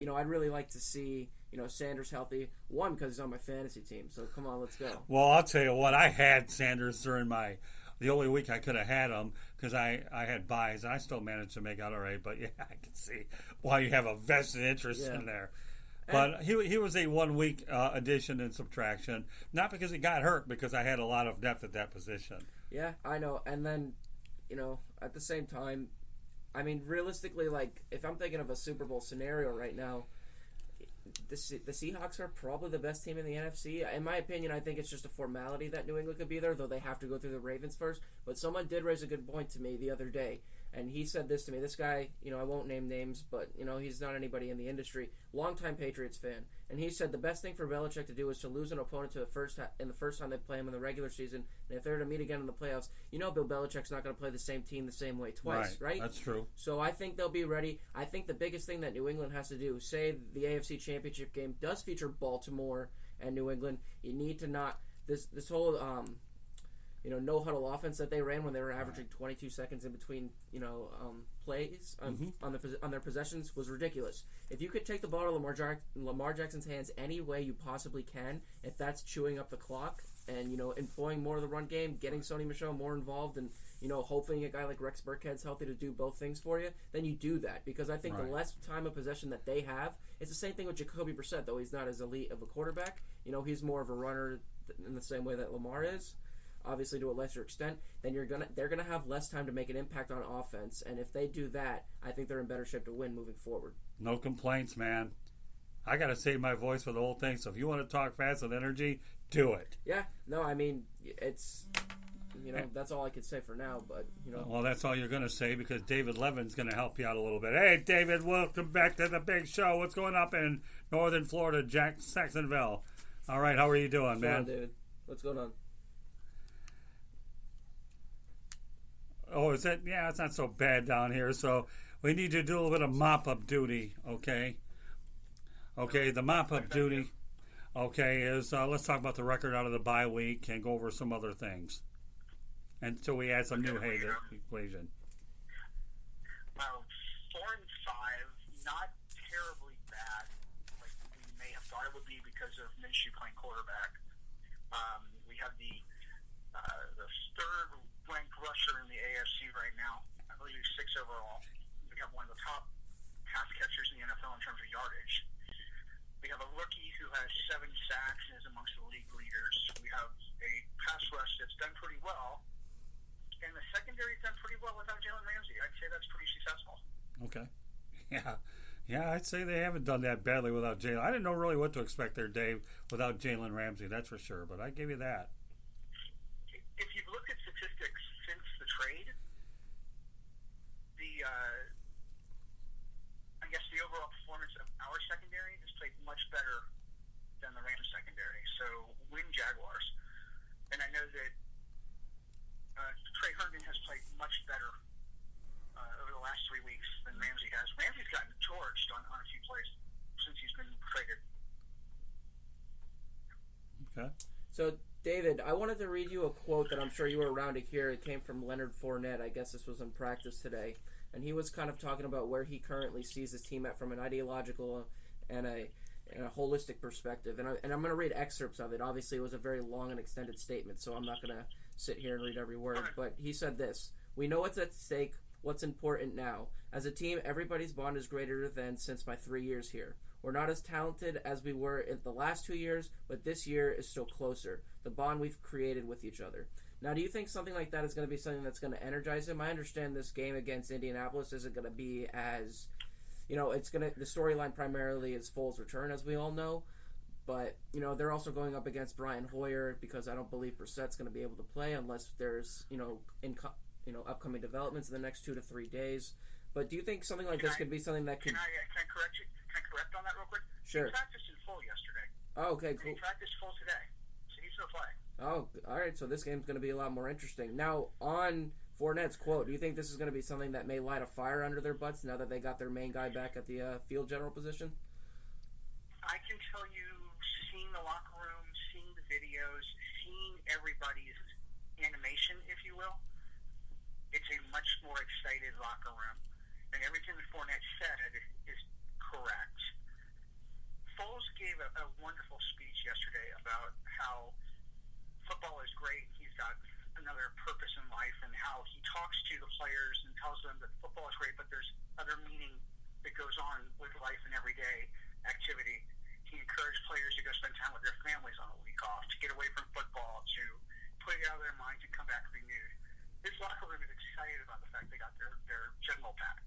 I'd really like to see, Sanders healthy. One, because he's on my fantasy team. So come on, let's go. Well, I'll tell you what. I had Sanders during the only week I could have had him because I had buys. I still managed to make out all right. But yeah, I can see why you have a vested interest in there. But he was a 1 week addition and subtraction, not because he got hurt, because I had a lot of depth at that position. Yeah, I know. And then, at the same time, I mean, realistically, like, if I'm thinking of a Super Bowl scenario right now, the Seahawks are probably the best team in the NFC. In my opinion, I think it's just a formality that New England could be there, though they have to go through the Ravens first. But someone did raise a good point to me the other day, and he said this to me. This guy, I won't name names, but, he's not anybody in the industry. Longtime Patriots fan. And he said the best thing for Belichick to do is to lose an opponent in the first time they play him in the regular season. And if they're to meet again in the playoffs, Bill Belichick's not going to play the same team the same way twice, right? That's true. So I think they'll be ready. I think the biggest thing that New England has to do, say the AFC Championship game does feature Baltimore and New England, you need to not this whole no huddle offense that they ran when they were averaging 22 seconds in between plays on their possessions was ridiculous. If you could take the ball to Lamar Jackson's hands any way you possibly can, if that's chewing up the clock and employing more of the run game, getting Sony Michel more involved, and hoping a guy like Rex Burkhead's healthy to do both things for you, then you do that, because I think the less time of possession that they have, it's the same thing with Jacoby Brissett, though he's not as elite of a quarterback. He's more of a runner in the same way that Lamar is, obviously to a lesser extent. Then they're gonna have less time to make an impact on offense, and if they do that, I think they're in better shape to win moving forward. No complaints, man. I gotta save my voice for the whole thing, so if you want to talk fast with energy, do it. Yeah, no, I mean, it's, that's all I could say for now, but, Well, that's all you're going to say, because David Levin's going to help you out a little bit. Hey, David, welcome back to the big show. What's going up in northern Florida, Jacksonville? All right, how are you doing, man? What's going on, David? What's going on? Oh, is that? Yeah, it's not so bad down here, so we need to do a little bit of mop-up duty, okay? Okay, the mop-up duty, okay, is let's talk about the record out of the bye week and go over some other things until we add some new hay to the equation. Well, 4-5, not terribly bad, like we may have thought it would be because of Minshew playing quarterback. We have the third-ranked rusher in the AFC right now. I believe he's 6 overall. We have one of the top pass catchers in the NFL in terms of yardage. We have a rookie who has 7 sacks and is amongst the league leaders. We have a pass rush that's done pretty well. And the secondary's done pretty well without Jalen Ramsey. I'd say that's pretty successful. Okay. Yeah, I'd say they haven't done that badly without Jalen. I didn't know really what to expect there, Dave, without Jalen Ramsey, that's for sure. But I give you that. If you've looked at statistics since the trade, I guess the overall performance of our secondary has played much better than the Rams secondary. So win Jaguars. And I know that Trey Herndon has played much better over the last 3 weeks than Ramsey has. Ramsey's gotten torched on a few plays since he's been traded. Okay. So, David, I wanted to read you a quote that I'm sure you were around to hear. It came from Leonard Fournette. I guess this was in practice today. And he was kind of talking about where he currently sees his team at from an ideological and a holistic perspective. And I'm going to read excerpts of it. Obviously, it was a very long and extended statement, so I'm not going to sit here and read every word. But he said this: "We know what's at stake, what's important now. As a team, everybody's bond is greater than since my 3 years here. We're not as talented as we were in the last 2 years, but this year is still closer. The bond we've created with each other." Now, do you think something like that is going to be something that's going to energize him? I understand this game against Indianapolis isn't going to be as, it's going to, the storyline primarily is Foles' return, as we all know. But, they're also going up against Brian Hoyer, because I don't believe Brissett's going to be able to play unless there's, upcoming developments in the next 2 to 3 days. But do you think something like this could be something that could... Can I correct you? Can I correct on that real quick? Sure. He practiced in full yesterday. Oh, okay, cool. He practiced full today, so he's still playing. Oh, all right, so this game's going to be a lot more interesting. Now, on Fournette's quote, do you think this is going to be something that may light a fire under their butts now that they got their main guy back at the field general position? I can tell you, seeing the locker room, seeing the videos, seeing everybody's animation, if you will, it's a much more excited locker room. And everything that Fournette said is correct. gave a wonderful speech yesterday about how football is great. He's got another purpose in life, and how he talks to the players and tells them that football is great, but there's other meaning that goes on with life and everyday activity. He encouraged players to go spend time with their families on a week off, to get away from football, to put it out of their minds and come back renewed. This locker room is excited about the fact they got their general back.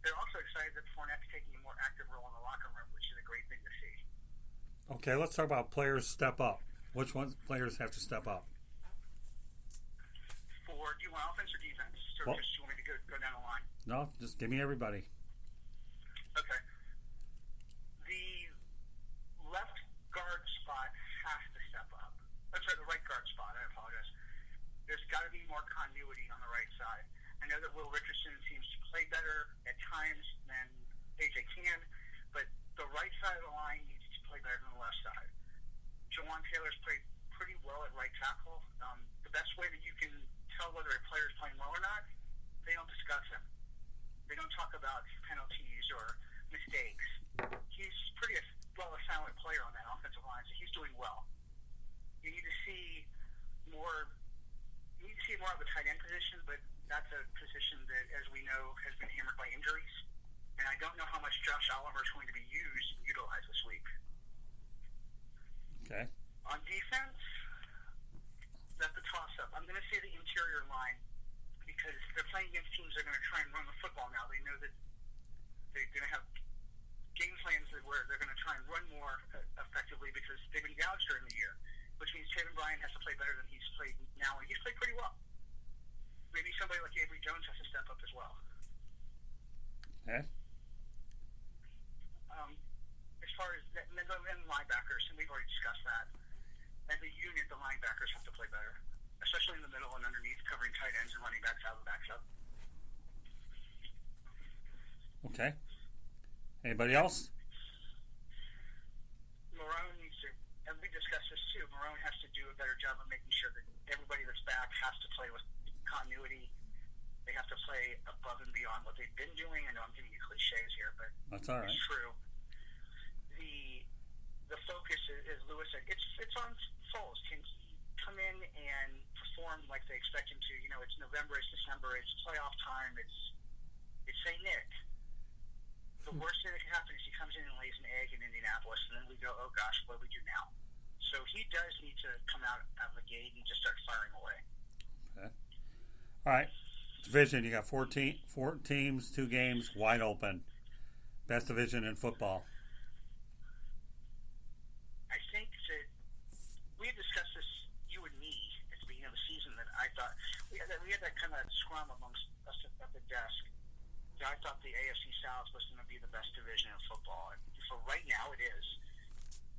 They're also excited that Fournette's taking a more active role in the locker room, which is a great thing to see. Okay, let's talk about players step up. Which ones players have to step up? Do you want offense or defense? Or just you want me to go down the line? No, just give me everybody. Okay. The left guard spot has to step up. That's right, the right guard spot. I apologize. There's got to be more continuity on the right side. I know that Will Richardson seems to play better at times than AJ can, but the right side of the line needs to play better than the left side. Jawan Taylor's played pretty well at right tackle. The best way that you can tell whether a player is playing well or not, they don't discuss him. They don't talk about penalties or mistakes. He's pretty well a silent player on that offensive line, so he's doing well. You need to see more. You need to see more of the tight end position, but that's a position that, as we know, has been hammered by injuries. And I don't know how much Josh Oliver is going to be utilized this week. Okay. On defense, that's the toss-up. I'm going to say the interior line, because they're playing against teams that are going to try and run the football now. They know that they're going to have game plans where they're going to try and run more effectively because they've been gouged during the year, which means Taven Bryan has to play better than he's played now, and he's played pretty well. Maybe somebody like Avery Jones has to step up as well. Okay. As far as and linebackers, and we've already discussed that. As a unit, the linebackers have to play better, especially in the middle and underneath, covering tight ends and running backs out of the backs up. Okay. Anybody else? Marone needs to, and we discussed this too, Marone has to do a better job of making sure that everybody that's back has to play with continuity. They have to play above and beyond what they've been doing. I know I'm giving you cliches here, but that's all right. It's true. The focus, as Lewis said, it's on Foles. Can he come in and perform like they expect him to? You know, it's November, it's December, it's playoff time, it's St. Nick. The worst thing that can happen is he comes in and lays an egg in Indianapolis, and then we go, oh gosh, what do we do now? So he does need to come out of the gate and just start firing away. Okay. All right. Division, you got 4 teams, 2 games, wide open. Best division in football. I think that we had discussed this, you and me, at the beginning of the season, that I thought we had that kind of scrum amongst us at the desk. That I thought the AFC South was going to be the best division in football. And for right now, it is.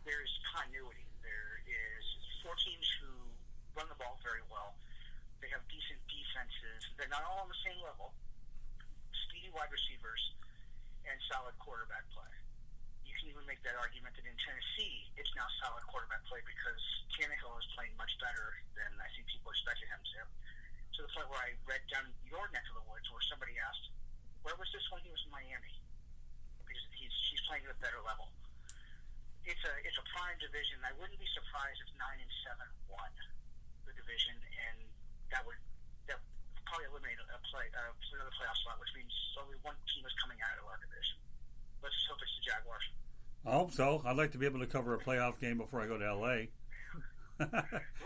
There's continuity. There is 4 teams who run the ball very well. They have decent defenses. They're not all on the same level. Speedy wide receivers and solid quarterback play. You can even make that argument that in Tennessee, it's now solid quarterback play because Tannehill is playing much better than I think people expected him to. To the point where I read down your neck of the woods where somebody asked, where was this when he was in Miami? Because he's playing at a better level. It's a prime division. I wouldn't be surprised if 9-7 won the division, and that would probably eliminate another playoff slot, which means only one team is coming out of our division. Let's just hope it's the Jaguars. I hope so. I'd like to be able to cover a playoff game before I go to LA.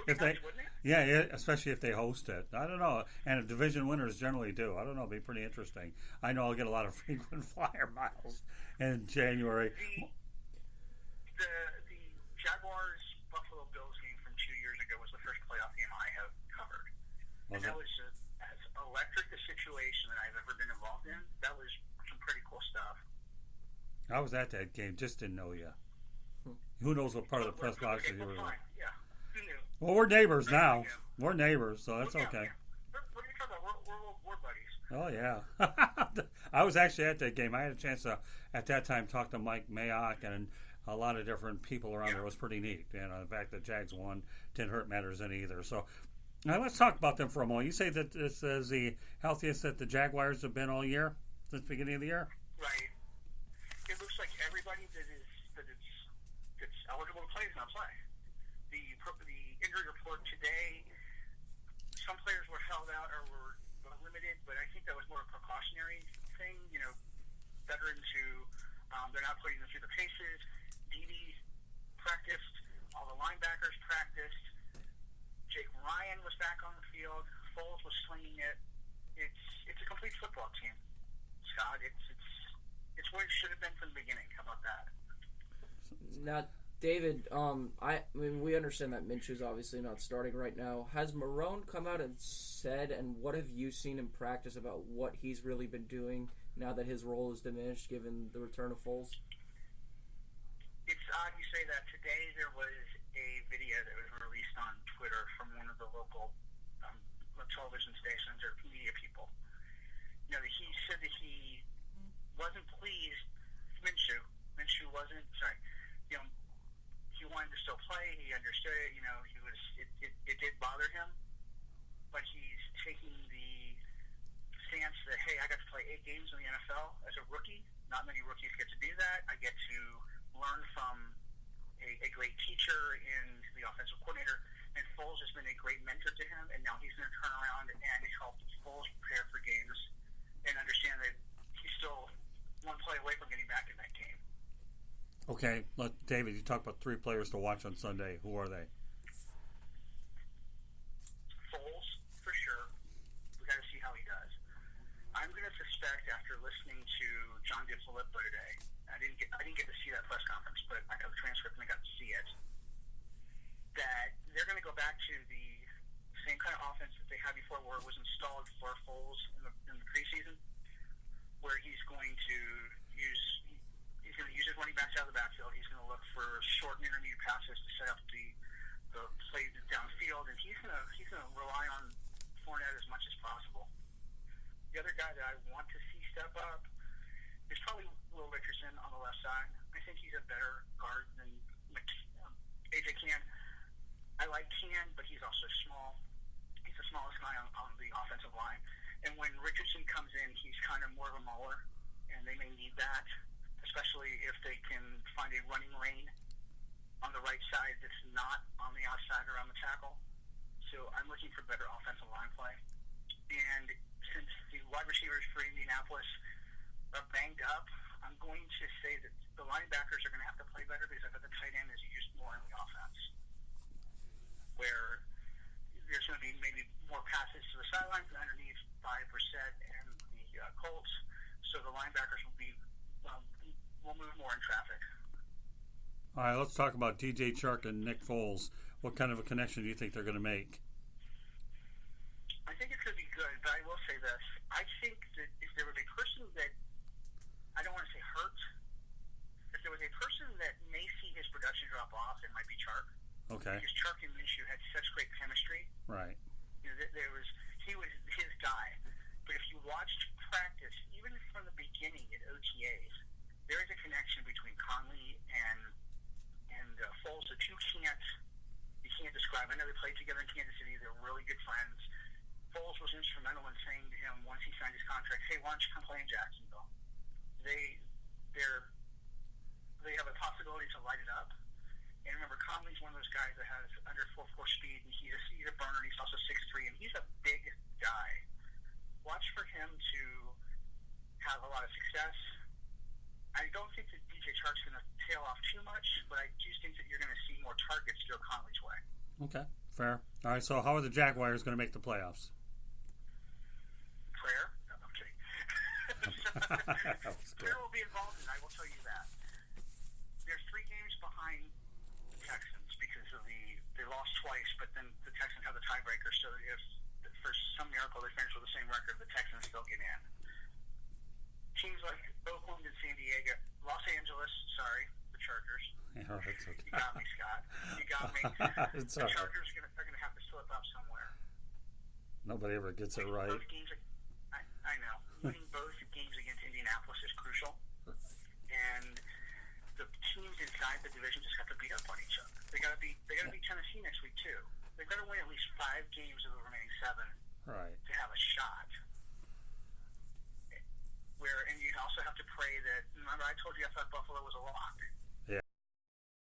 If they, yeah, especially if they host it. I don't know. And division winners generally do. I don't know. It'd be pretty interesting. I know I'll get a lot of frequent flyer miles in January. The Jaguars Buffalo Bills game from 2 years ago was the first playoff game I have covered. And that was as electric a situation that I've ever been involved in. That was some pretty cool stuff. I was at that game. Just didn't know you. Who knows what part of the press box you were in? Yeah. Who knew? Well, we're neighbors now. We're neighbors, so that's okay. Yeah. What are you talking about? We're buddies. Oh, yeah. I was actually at that game. I had a chance to, at that time, talk to Mike Mayock and a lot of different people around there. It was pretty neat. And the fact that Jags won didn't hurt matters any either. So now let's talk about them for a moment. You say that this is the healthiest that the Jaguars have been all year since the beginning of the year? Right. It looks like everybody that's eligible to play is not play. The injury report today, some players were held out or were limited, but I think that was more a precautionary thing. Veterans who they're not putting them through the paces. Dede practiced. All the linebackers practiced. Jake Ryan was back on the field. Foles was slinging it. It's a complete football team, Scott. It's what it should have been from the beginning. How about that? Now, David, I mean, we understand that Minshew's obviously not starting right now. Has Marrone come out and said, and what have you seen in practice about what he's really been doing now that his role is diminished given the return of Foles? It's odd you say that. Today there was a video that was released on Twitter from one of the local television stations or media people. He said that he wasn't pleased. Minshew wasn't. Sorry. He wanted to still play. He understood it. It did bother him, but he's taking the stance that, hey, I got to play 8 games in the NFL as a rookie. Not many rookies get to do that. I get to learn from a great teacher in the offensive coordinator, and Foles has been a great mentor to him, and now he's going to turn around and help Foles prepare for games and understand that he's still one play away from getting back in that game. Okay, David, you talk about 3 players to watch on Sunday. Who are they? Foles, for sure. We got to see how he does. I'm going to suspect, after listening to John DeFilippo today, I didn't get to see that press conference, but I got the transcript and I got to see it, that they're going to go back to the same kind of offense that they had before, where it was installed for Foles in the preseason, where he's going to use his running backs out of the backfield. He's going to look for short and intermediate passes to set up the play downfield, and he's going to rely on Fournette as much as possible. The other guy that I want to see step up is probably Will Richardson on the left side. I think he's a better guard than AJ Cann. I like Cann, but he's also small. He's the smallest guy on the offensive line. And when Richardson comes in, he's kind of more of a mauler, and they may need that, especially if they can find a running lane on the right side that's not on the outside or on the tackle. So I'm looking for better offensive line play. And since the wide receivers for Indianapolis are banged up, I'm going to say that the linebackers are going to have to play better, because I bet the tight end is used more in the offense, where there's going to be maybe more passes to the sidelines and underneath by Brissett and the Colts, so the linebackers will move more in traffic. All right, let's talk about DJ Chark and Nick Foles. What kind of a connection do you think they're going to make? I think it could be good, but I will say this. I think that if there was a person that, I don't want to say hurt, if there was a person that may see his production drop off, it might be Chark. Okay. Because Chark and Minshew had such great chemistry. Right. He was his guy. But if you watched practice, even from the beginning at OTAs, there is a connection between Conley and Foles that you can't describe. I know they played together in Kansas City. They're really good friends. Foles was instrumental in saying to him once he signed his contract, "Hey, why don't you come play in Jacksonville?" They have a possibility to light it up. And remember, Conley's one of those guys that has under 4.4 speed, and he's a burner. He's also 6'3", and he's a big guy. Watch for him to have a lot of success. I don't think that DJ Chark's going to tail off too much, but I do think that you're going to see more targets go Conley's way. Okay, fair. All right, so how are the Jaguars going to make the playoffs? Prayer? No, I'm kidding. Prayer will be involved, and I will tell you that. There's 3 games behind the Texans because of they lost twice, but then the Texans have the tiebreaker, so if for some miracle they finish with the same record, the Texans still get in. Teams like Oakland and San Diego, Los Angeles, the Chargers. Yeah, that's okay. You got me, Scott. You got me. The Chargers are going to have to slip up somewhere. Nobody ever gets it right. Both games, I know. Winning both games against Indianapolis is crucial. And the teams inside the division just have to beat up on each other. They got to beat Tennessee next week too. They got to win at least 5 games of the remaining 7 to have a shot. And you also have to pray that. Remember, I told you I thought Buffalo was a lock.